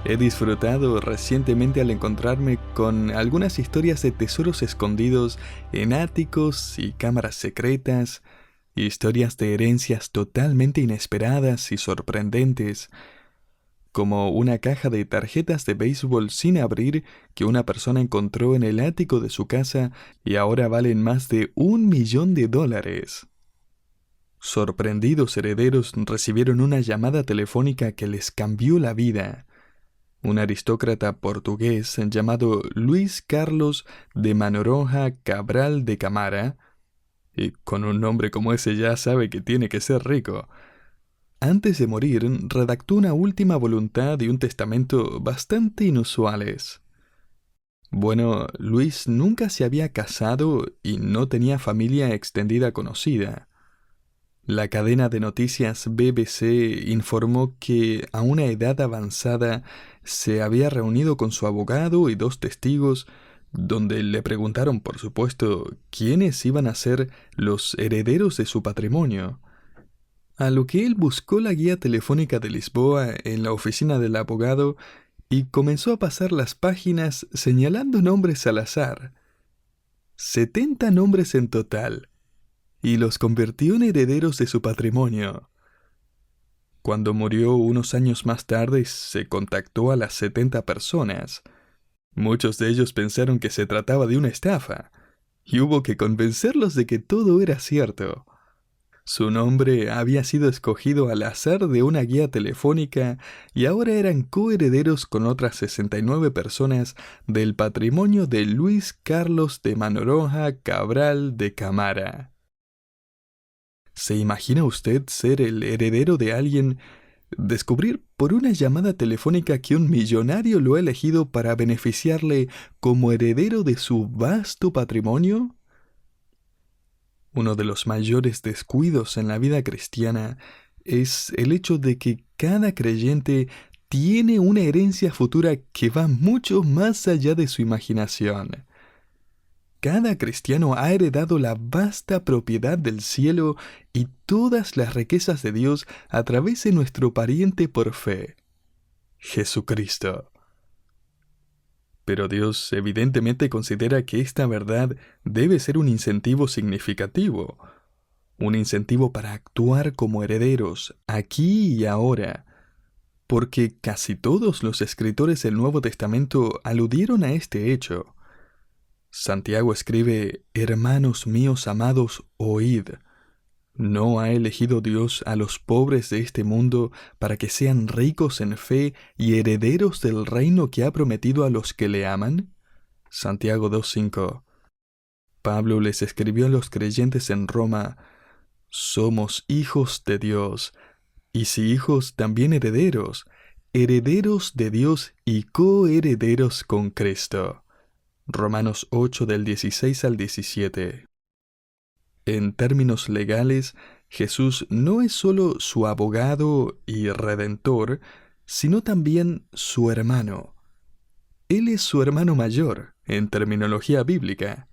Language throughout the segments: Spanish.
He disfrutado recientemente al encontrarme con algunas historias de tesoros escondidos en áticos y cámaras secretas, historias de herencias totalmente inesperadas y sorprendentes, como una caja de tarjetas de béisbol sin abrir que una persona encontró en el ático de su casa y ahora valen más de $1 millón. Sorprendidos herederos recibieron una llamada telefónica que les cambió la vida. Un aristócrata portugués llamado Luis Carlos de Manoroja Cabral de Camara, y con un nombre como ese ya sabe que tiene que ser rico, antes de morir redactó una última voluntad y un testamento bastante inusuales. Bueno, Luis nunca se había casado y no tenía familia extendida conocida. La cadena de noticias BBC informó que a una edad avanzada se había reunido con su abogado y dos testigos, donde le preguntaron, por supuesto, quiénes iban a ser los herederos de su patrimonio. A lo que él buscó la guía telefónica de Lisboa en la oficina del abogado y comenzó a pasar las páginas señalando nombres al azar. 70 nombres en total, y los convirtió en herederos de su patrimonio. Cuando murió unos años más tarde, se contactó a las 70 personas. Muchos de ellos pensaron que se trataba de una estafa, y hubo que convencerlos de que todo era cierto. Su nombre había sido escogido al azar de una guía telefónica y ahora eran coherederos con otras 69 personas del patrimonio de Luis Carlos de Manoroja Cabral de Camara. ¿Se imagina usted ser el heredero de alguien, descubrir por una llamada telefónica que un millonario lo ha elegido para beneficiarle como heredero de su vasto patrimonio? Uno de los mayores descuidos en la vida cristiana es el hecho de que cada creyente tiene una herencia futura que va mucho más allá de su imaginación. Cada cristiano ha heredado la vasta propiedad del cielo y todas las riquezas de Dios a través de nuestro pariente por fe, Jesucristo. Pero Dios evidentemente considera que esta verdad debe ser un incentivo significativo, un incentivo para actuar como herederos, aquí y ahora, porque casi todos los escritores del Nuevo Testamento aludieron a este hecho. Santiago escribe: Hermanos míos amados, oíd. ¿No ha elegido Dios a los pobres de este mundo para que sean ricos en fe y herederos del reino que ha prometido a los que le aman? Santiago 2:5. Pablo les escribió a los creyentes en Roma: Somos hijos de Dios, y si hijos, también herederos, herederos de Dios y coherederos con Cristo. Romanos 8 del 16 al 17. En términos legales, Jesús no es solo su abogado y redentor, sino también su hermano. Él es su hermano mayor, en terminología bíblica.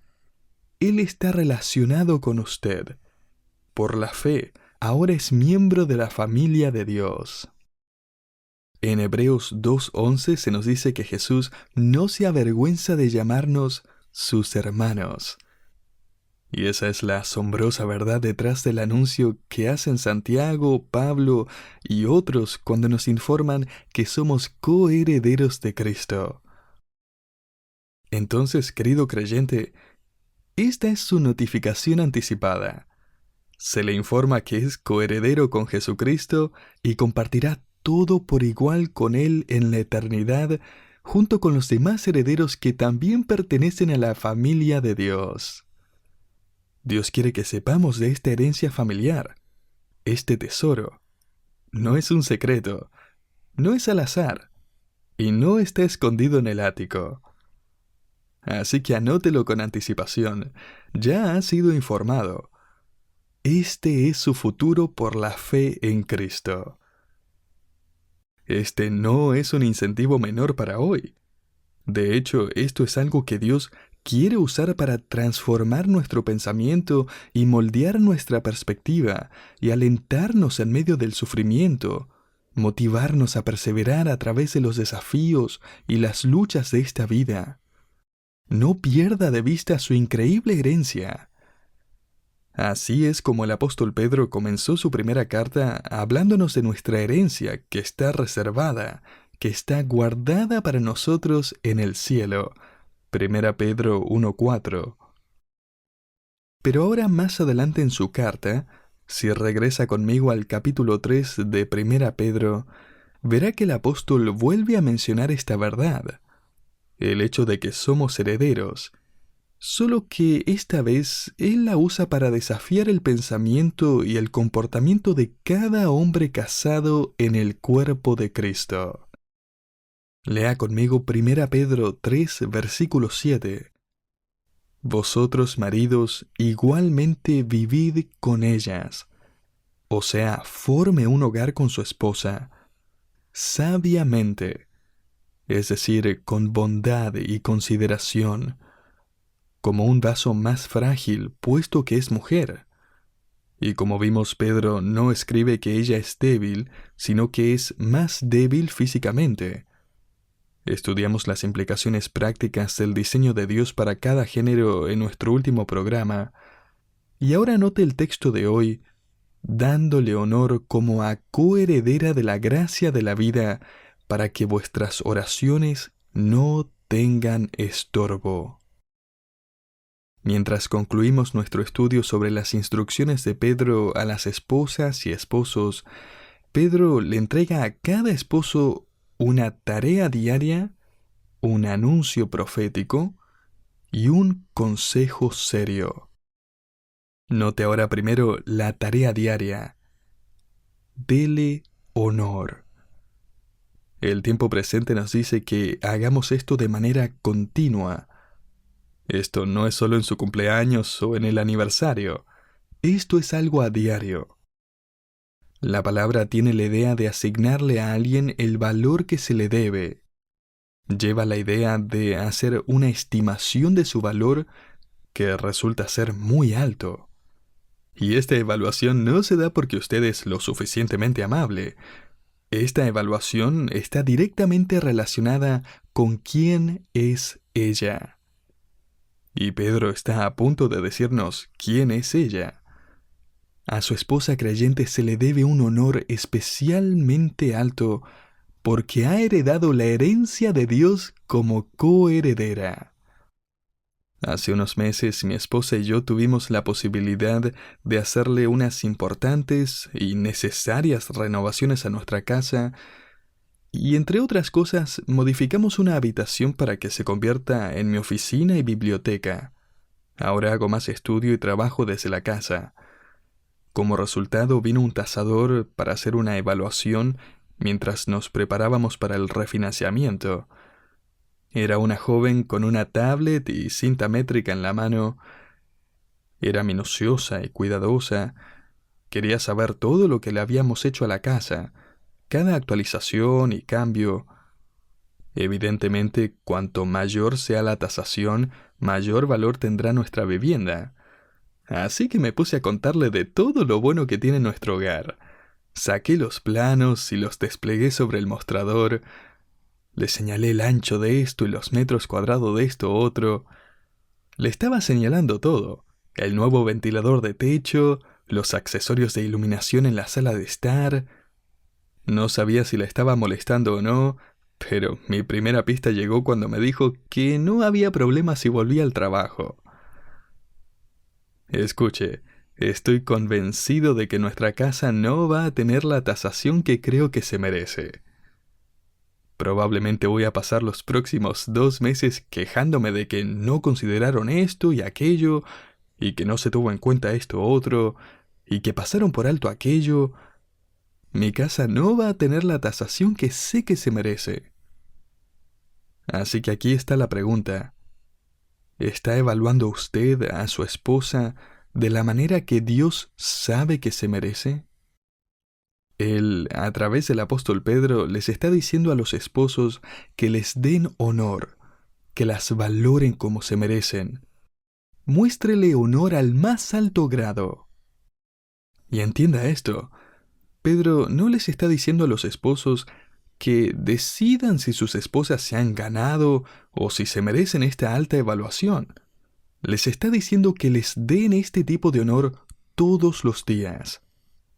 Él está relacionado con usted. Por la fe, ahora es miembro de la familia de Dios. En Hebreos 2:11 se nos dice que Jesús no se avergüenza de llamarnos sus hermanos. Y esa es la asombrosa verdad detrás del anuncio que hacen Santiago, Pablo y otros cuando nos informan que somos coherederos de Cristo. Entonces, querido creyente, esta es su notificación anticipada. Se le informa que es coheredero con Jesucristo y compartirá todo por igual con Él en la eternidad, junto con los demás herederos que también pertenecen a la familia de Dios. Dios quiere que sepamos de esta herencia familiar, este tesoro. No es un secreto, no es al azar, y no está escondido en el ático. Así que anótelo con anticipación, ya ha sido informado. Este es su futuro por la fe en Cristo. Este no es un incentivo menor para hoy. De hecho, esto es algo que Dios quiere usar para transformar nuestro pensamiento y moldear nuestra perspectiva y alentarnos en medio del sufrimiento, motivarnos a perseverar a través de los desafíos y las luchas de esta vida. No pierda de vista su increíble herencia. Así es como el apóstol Pedro comenzó su primera carta hablándonos de nuestra herencia que está reservada, que está guardada para nosotros en el cielo. 1 Pedro 1:4. Pero ahora más adelante en su carta, si regresa conmigo al capítulo 3 de 1 Pedro, verá que el apóstol vuelve a mencionar esta verdad, el hecho de que somos herederos, solo que esta vez él la usa para desafiar el pensamiento y el comportamiento de cada hombre casado en el cuerpo de Cristo. Lea conmigo 1 Pedro 3, versículo 7. Vosotros, maridos, igualmente vivid con ellas, o sea, forme un hogar con su esposa, sabiamente, es decir, con bondad y consideración, como un vaso más frágil, puesto que es mujer. Y como vimos, Pedro no escribe que ella es débil, sino que es más débil físicamente. Estudiamos las implicaciones prácticas del diseño de Dios para cada género en nuestro último programa, y ahora note el texto de hoy, dándole honor como a coheredera de la gracia de la vida, para que vuestras oraciones no tengan estorbo. Mientras concluimos nuestro estudio sobre las instrucciones de Pedro a las esposas y esposos, Pedro le entrega a cada esposo una tarea diaria, un anuncio profético y un consejo serio. Note ahora primero la tarea diaria. Dele honor. El tiempo presente nos dice que hagamos esto de manera continua. Esto no es solo en su cumpleaños o en el aniversario. Esto es algo a diario. La palabra tiene la idea de asignarle a alguien el valor que se le debe. Lleva la idea de hacer una estimación de su valor que resulta ser muy alto. Y esta evaluación no se da porque usted es lo suficientemente amable. Esta evaluación está directamente relacionada con quién es ella. Y Pedro está a punto de decirnos quién es ella. A su esposa creyente se le debe un honor especialmente alto porque ha heredado la herencia de Dios como coheredera. Hace unos meses mi esposa y yo tuvimos la posibilidad de hacerle unas importantes y necesarias renovaciones a nuestra casa y entre otras cosas modificamos una habitación para que se convierta en mi oficina y biblioteca. Ahora hago más estudio y trabajo desde la casa. Como resultado vino un tasador para hacer una evaluación mientras nos preparábamos para el refinanciamiento. Era una joven con una tablet y cinta métrica en la mano. Era minuciosa y cuidadosa. Quería saber todo lo que le habíamos hecho a la casa, cada actualización y cambio. Evidentemente, cuanto mayor sea la tasación, mayor valor tendrá nuestra vivienda. Así que me puse a contarle de todo lo bueno que tiene nuestro hogar. Saqué los planos y los desplegué sobre el mostrador. Le señalé el ancho de esto y los metros cuadrados de esto otro. Le estaba señalando todo. El nuevo ventilador de techo, los accesorios de iluminación en la sala de estar. No sabía si la estaba molestando o no, pero mi primera pista llegó cuando me dijo que no había problema si volvía al trabajo. Escuche, estoy convencido de que nuestra casa no va a tener la tasación que creo que se merece. Probablemente voy a pasar los próximos 2 meses quejándome de que no consideraron esto y aquello, y que no se tuvo en cuenta esto otro, y que pasaron por alto aquello. Mi casa no va a tener la tasación que sé que se merece. Así que aquí está la pregunta. ¿Está evaluando usted a su esposa de la manera que Dios sabe que se merece? Él, a través del apóstol Pedro, les está diciendo a los esposos que les den honor, que las valoren como se merecen. Muéstrele honor al más alto grado. Y entienda esto, Pedro no les está diciendo a los esposos que decidan si sus esposas se han ganado o si se merecen esta alta evaluación. Les está diciendo que les den este tipo de honor todos los días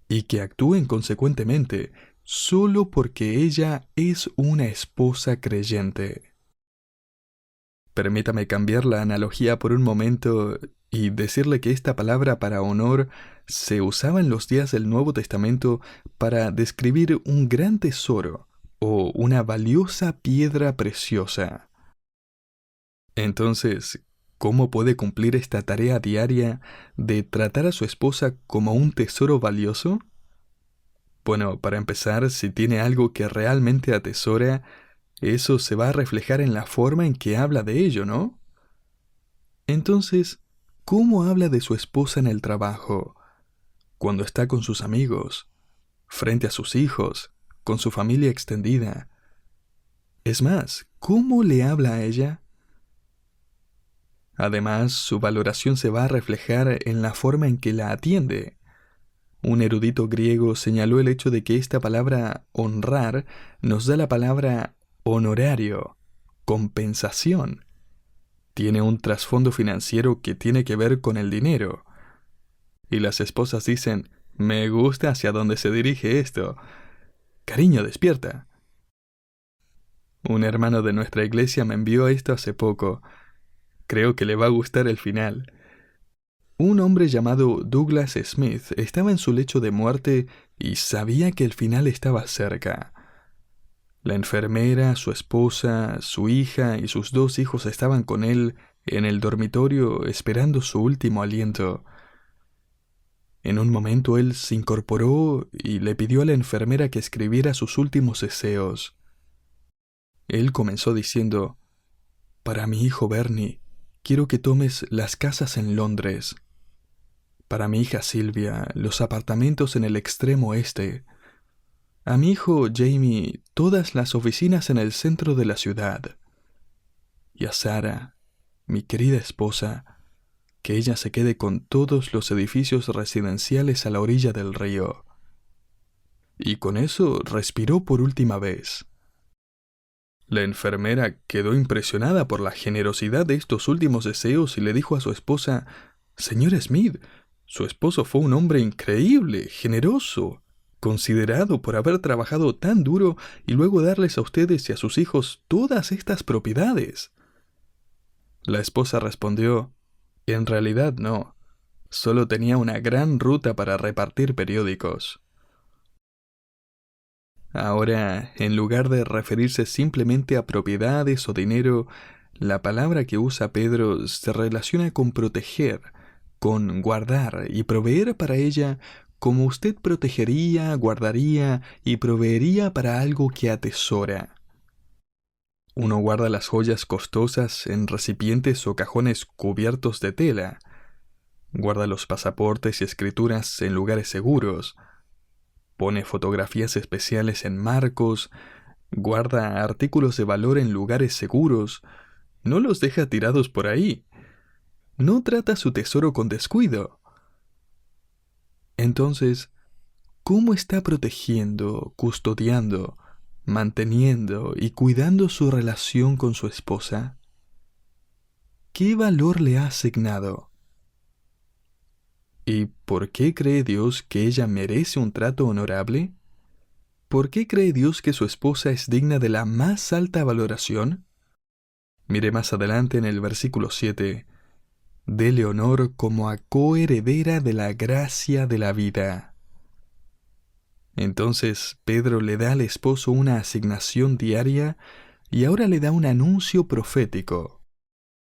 y que actúen consecuentemente solo porque ella es una esposa creyente. Permítame cambiar la analogía por un momento y decirle que esta palabra para honor se usaba en los días del Nuevo Testamento para describir un gran tesoro o una valiosa piedra preciosa. Entonces, ¿cómo puede cumplir esta tarea diaria de tratar a su esposa como un tesoro valioso? Bueno, para empezar, si tiene algo que realmente atesora, eso se va a reflejar en la forma en que habla de ello, ¿no? Entonces, ¿cómo habla de su esposa en el trabajo, cuando está con sus amigos, frente a sus hijos, con su familia extendida? Es más, ¿cómo le habla a ella? Además, su valoración se va a reflejar en la forma en que la atiende. Un erudito griego señaló el hecho de que esta palabra honrar nos da la palabra honorario, compensación. Tiene un trasfondo financiero que tiene que ver con el dinero. Y las esposas dicen, me gusta hacia dónde se dirige esto. Cariño, despierta. Un hermano de nuestra iglesia me envió esto hace poco. Creo que le va a gustar el final. Un hombre llamado Douglas Smith estaba en su lecho de muerte y sabía que el final estaba cerca. La enfermera, su esposa, su hija y sus 2 hijos estaban con él en el dormitorio esperando su último aliento. En un momento él se incorporó y le pidió a la enfermera que escribiera sus últimos deseos. Él comenzó diciendo, «Para mi hijo Bernie, quiero que tomes las casas en Londres. Para mi hija Silvia, los apartamentos en el extremo oeste. A mi hijo Jamie, todas las oficinas en el centro de la ciudad. Y a Sarah, mi querida esposa, que ella se quede con todos los edificios residenciales a la orilla del río». Y con eso respiró por última vez. La enfermera quedó impresionada por la generosidad de estos últimos deseos y le dijo a su esposa, «Señor Smith, su esposo fue un hombre increíble, generoso, considerado por haber trabajado tan duro y luego darles a ustedes y a sus hijos todas estas propiedades». La esposa respondió, «En realidad no, solo tenía una gran ruta para repartir periódicos». Ahora, en lugar de referirse simplemente a propiedades o dinero, la palabra que usa Pedro se relaciona con proteger, con guardar y proveer para ella como usted protegería, guardaría y proveería para algo que atesora. Uno guarda las joyas costosas en recipientes o cajones cubiertos de tela. Guarda los pasaportes y escrituras en lugares seguros. Pone fotografías especiales en marcos, guarda artículos de valor en lugares seguros, no los deja tirados por ahí. No trata su tesoro con descuido. Entonces, ¿cómo está protegiendo, custodiando, manteniendo y cuidando su relación con su esposa? ¿Qué valor le ha asignado? ¿Y por qué cree Dios que ella merece un trato honorable? ¿Por qué cree Dios que su esposa es digna de la más alta valoración? Mire más adelante en el versículo 7. Dele honor como a coheredera de la gracia de la vida. Entonces Pedro le da al esposo una asignación diaria y ahora le da un anuncio profético.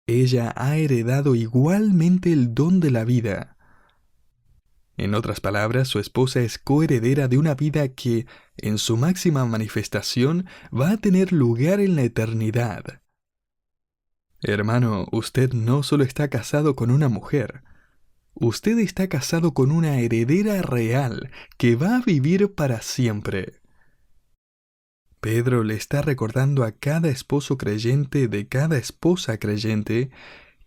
Ella ha heredado igualmente el don de la vida. En otras palabras, su esposa es coheredera de una vida que, en su máxima manifestación, va a tener lugar en la eternidad. Hermano, usted no solo está casado con una mujer, usted está casado con una heredera real que va a vivir para siempre. Pedro le está recordando a cada esposo creyente de cada esposa creyente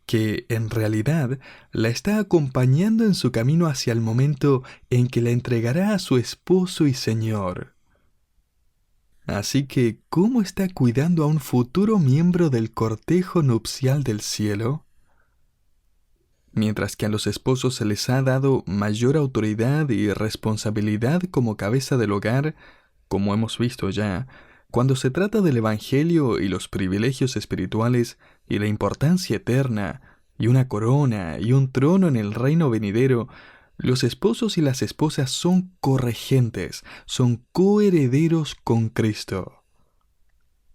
que en realidad la está acompañando en su camino hacia el momento en que la entregará a su esposo y Señor. Así que, ¿cómo está cuidando a un futuro miembro del cortejo nupcial del cielo? Mientras que a los esposos se les ha dado mayor autoridad y responsabilidad como cabeza del hogar, como hemos visto ya, cuando se trata del Evangelio y los privilegios espirituales y la importancia eterna, y una corona y un trono en el reino venidero, los esposos y las esposas son corregentes, son coherederos con Cristo.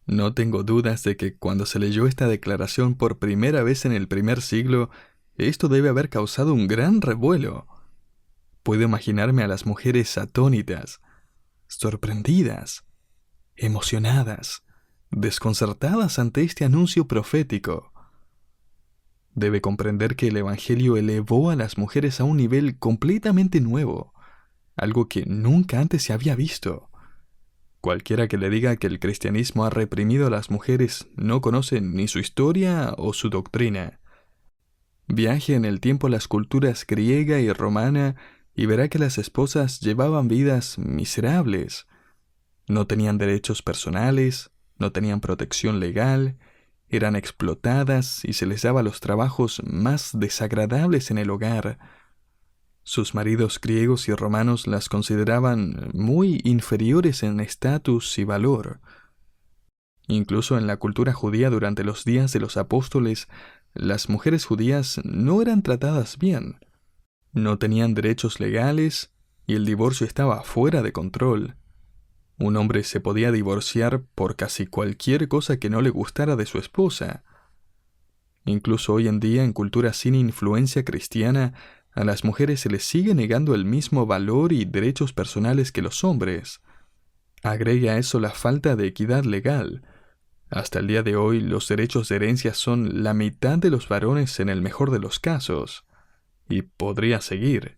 No tengo dudas de que cuando se leyó esta declaración por primera vez en el primer siglo, esto debe haber causado un gran revuelo. Puedo imaginarme a las mujeres atónitas, sorprendidas, emocionadas, desconcertadas ante este anuncio profético. Debe comprender que el Evangelio elevó a las mujeres a un nivel completamente nuevo, algo que nunca antes se había visto. Cualquiera que le diga que el cristianismo ha reprimido a las mujeres no conoce ni su historia o su doctrina. Viaje en el tiempo a las culturas griega y romana y verá que las esposas llevaban vidas miserables. No tenían derechos personales, no tenían protección legal, eran explotadas y se les daba los trabajos más desagradables en el hogar. Sus maridos griegos y romanos las consideraban muy inferiores en estatus y valor. Incluso en la cultura judía durante los días de los apóstoles, las mujeres judías no eran tratadas bien. No tenían derechos legales y el divorcio estaba fuera de control. Un hombre se podía divorciar por casi cualquier cosa que no le gustara de su esposa. Incluso hoy en día, en culturas sin influencia cristiana, a las mujeres se les sigue negando el mismo valor y derechos personales que los hombres. Agrega a eso la falta de equidad legal. Hasta el día de hoy, los derechos de herencia son la mitad de los varones en el mejor de los casos. Y podría seguir.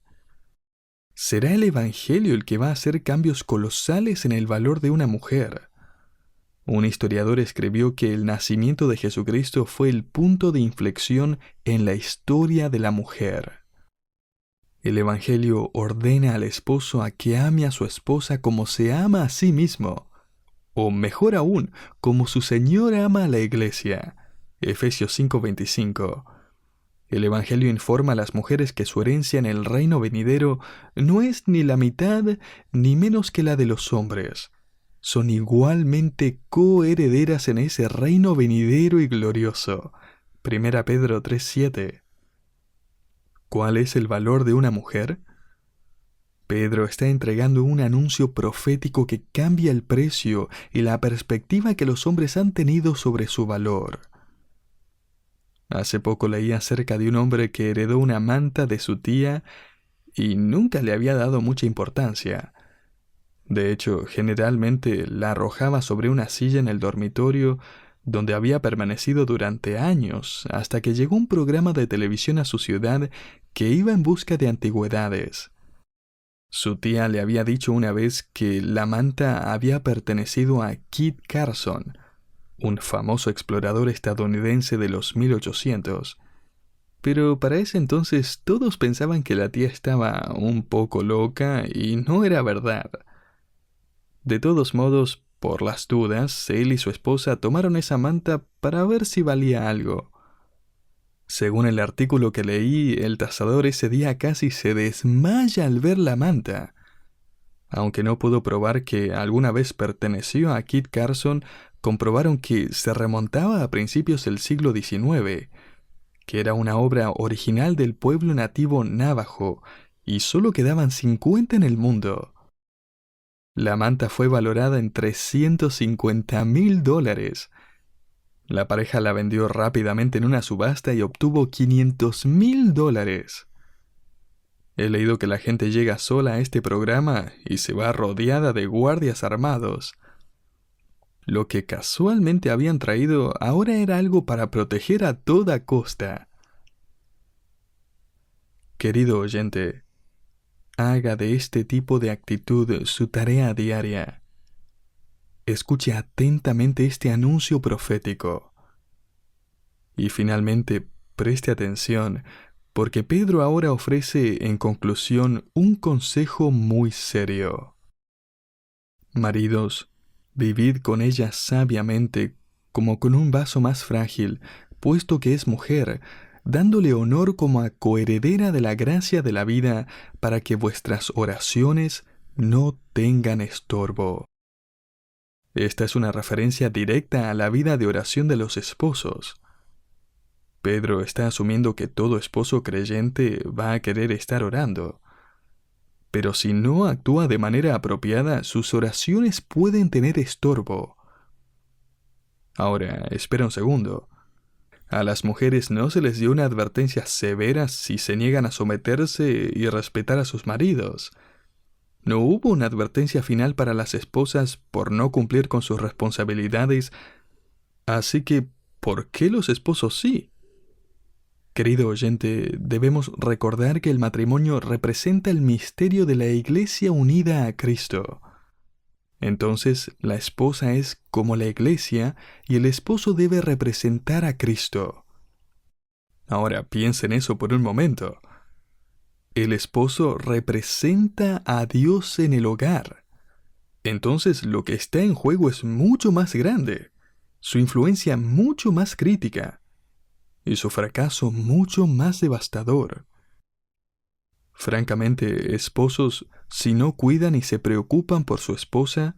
¿Será el Evangelio el que va a hacer cambios colosales en el valor de una mujer? Un historiador escribió que el nacimiento de Jesucristo fue el punto de inflexión en la historia de la mujer. El Evangelio ordena al esposo a que ame a su esposa como se ama a sí mismo, o mejor aún, como su Señor ama a la iglesia. Efesios 5:25. El Evangelio informa a las mujeres que su herencia en el reino venidero no es ni la mitad ni menos que la de los hombres. Son igualmente coherederas en ese reino venidero y glorioso. 1 Pedro 3:7. ¿Cuál es el valor de una mujer? Pedro está entregando un anuncio profético que cambia el precio y la perspectiva que los hombres han tenido sobre su valor. Hace poco leí acerca de un hombre que heredó una manta de su tía y nunca le había dado mucha importancia. De hecho, generalmente la arrojaba sobre una silla en el dormitorio donde había permanecido durante años, hasta que llegó un programa de televisión a su ciudad que iba en busca de antigüedades. Su tía le había dicho una vez que la manta había pertenecido a Kit Carson, un famoso explorador estadounidense de los 1800. Pero para ese entonces todos pensaban que la tía estaba un poco loca y no era verdad. De todos modos, por las dudas, él y su esposa tomaron esa manta para ver si valía algo. Según el artículo que leí, el tasador ese día casi se desmaya al ver la manta. Aunque no pudo probar que alguna vez perteneció a Kit Carson, comprobaron que se remontaba a principios del siglo XIX, que era una obra original del pueblo nativo navajo, y solo quedaban 50 en el mundo. La manta fue valorada en $350,000. La pareja la vendió rápidamente en una subasta y obtuvo $500,000. He leído que la gente llega sola a este programa y se va rodeada de guardias armados. Lo que casualmente habían traído ahora era algo para proteger a toda costa. Querido oyente, haga de este tipo de actitud su tarea diaria. Escuche atentamente este anuncio profético. Y finalmente, Preste atención, porque Pedro ahora ofrece en conclusión un consejo muy serio. Maridos, vivid con ella sabiamente, como con un vaso más frágil, puesto que es mujer, dándole honor como a coheredera de la gracia de la vida, para que vuestras oraciones no tengan estorbo. Esta es una referencia directa a la vida de oración de los esposos. Pedro está asumiendo que todo esposo creyente va a querer estar orando. Pero si no actúa de manera apropiada, sus oraciones pueden tener estorbo. Ahora, espera un segundo. A las mujeres no se les dio una advertencia severa si se niegan a someterse y respetar a sus maridos. No hubo una advertencia final para las esposas por no cumplir con sus responsabilidades, así que, ¿por qué los esposos sí? Querido oyente, debemos recordar que el matrimonio representa el misterio de la Iglesia unida a Cristo. Entonces, la esposa es como la Iglesia y el esposo debe representar a Cristo. Ahora, piensa en eso por un momento. El esposo representa a Dios en el hogar. Entonces, lo que está en juego es mucho más grande, su influencia mucho más crítica y su fracaso mucho más devastador. Francamente, esposos, si no cuidan y se preocupan por su esposa,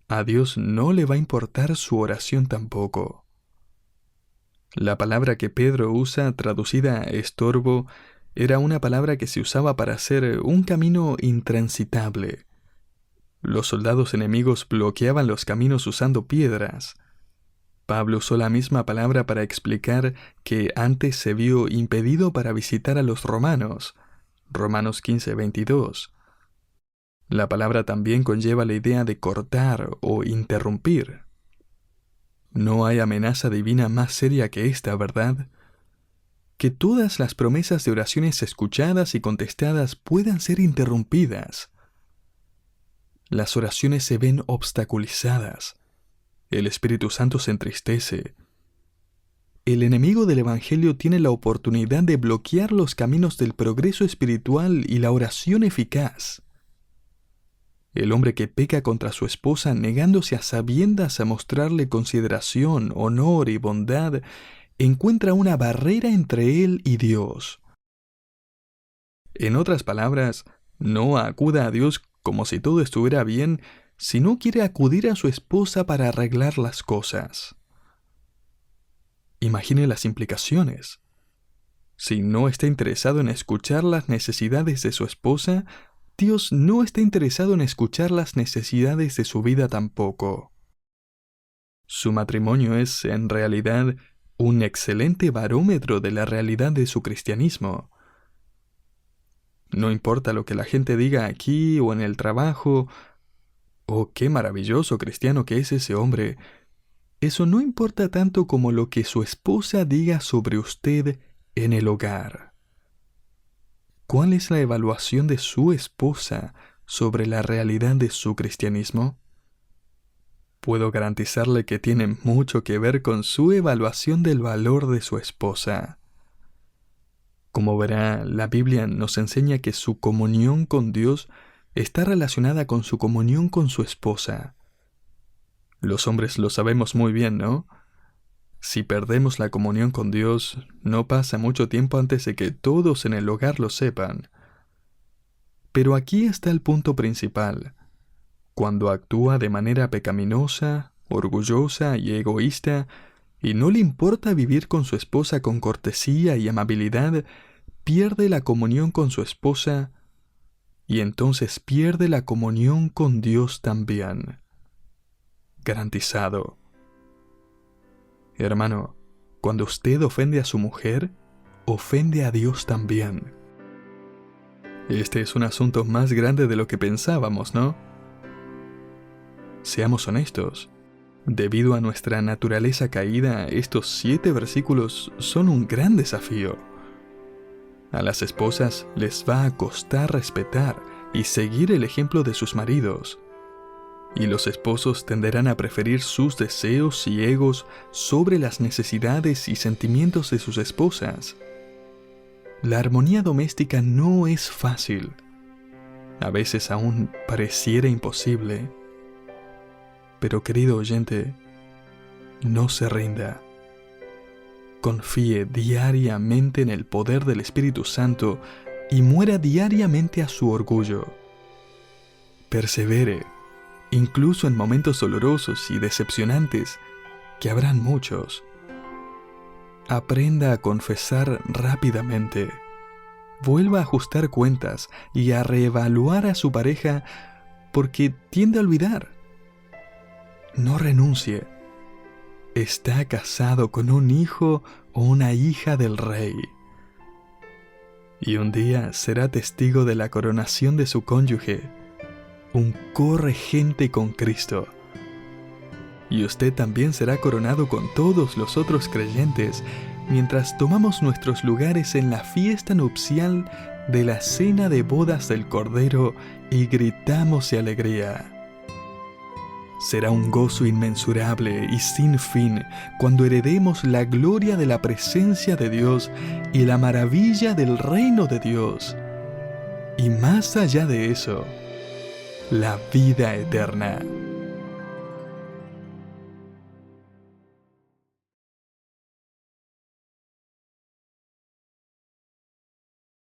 a Dios no le va a importar su oración tampoco. La palabra que Pedro usa, traducida a estorbo, era una palabra que se usaba para hacer un camino intransitable. Los soldados enemigos bloqueaban los caminos usando piedras. Pablo usó la misma palabra para explicar que antes se vio impedido para visitar a los romanos. Romanos 15:22. La palabra también conlleva la idea de cortar o interrumpir. No hay amenaza divina más seria que esta, ¿verdad? Que todas las promesas de oraciones escuchadas y contestadas puedan ser interrumpidas. Las oraciones se ven obstaculizadas. El Espíritu Santo se entristece. El enemigo del Evangelio tiene la oportunidad de bloquear los caminos del progreso espiritual y la oración eficaz. El hombre que peca contra su esposa negándose a sabiendas a mostrarle consideración, honor y bondad, encuentra una barrera entre él y Dios. En otras palabras, no acuda a Dios como si todo estuviera bien, si no quiere acudir a su esposa para arreglar las cosas. Imagine las implicaciones. Si no está interesado en escuchar las necesidades de su esposa, Dios no está interesado en escuchar las necesidades de su vida tampoco. Su matrimonio es, en realidad, un excelente barómetro de la realidad de su cristianismo. No importa lo que la gente diga aquí o en el trabajo, «Oh, qué maravilloso cristiano que es ese hombre», eso no importa tanto como lo que su esposa diga sobre usted en el hogar. ¿Cuál es la evaluación de su esposa sobre la realidad de su cristianismo? Puedo garantizarle que tiene mucho que ver con su evaluación del valor de su esposa. Como verá, la Biblia nos enseña que su comunión con Dios está relacionada con su comunión con su esposa. Los hombres lo sabemos muy bien, ¿no? Si perdemos la comunión con Dios, no pasa mucho tiempo antes de que todos en el hogar lo sepan. Pero aquí está el punto principal. Cuando actúa de manera pecaminosa, orgullosa y egoísta, y no le importa vivir con su esposa con cortesía y amabilidad, pierde la comunión con su esposa, y entonces pierde la comunión con Dios también. Garantizado. Hermano, cuando usted ofende a su mujer, ofende a Dios también. Este es un asunto más grande de lo que pensábamos, ¿no? Seamos honestos. Debido a nuestra naturaleza caída, estos 7 versículos son un gran desafío. A las esposas les va a costar respetar y seguir el ejemplo de sus maridos. y los esposos tenderán a preferir sus deseos y egos sobre las necesidades y sentimientos de sus esposas. La armonía doméstica no es fácil. A veces aún pareciera imposible. Pero querido oyente, no se rinda. Confíe diariamente en el poder del Espíritu Santo y muera diariamente a su orgullo. Persevere, incluso en momentos dolorosos y decepcionantes, que habrán muchos. Aprenda a confesar rápidamente. Vuelva a ajustar cuentas y a reevaluar a su pareja porque tiende a olvidar. No renuncie. Está casado con un hijo o una hija del rey. Y un día será testigo de la coronación de su cónyuge, un corregente con Cristo. Y usted también será coronado con todos los otros creyentes mientras tomamos nuestros lugares en la fiesta nupcial de la cena de bodas del Cordero y gritamos de alegría. Será un gozo inmensurable y sin fin cuando heredemos la gloria de la presencia de Dios y la maravilla del reino de Dios. Y más allá de eso, la vida eterna.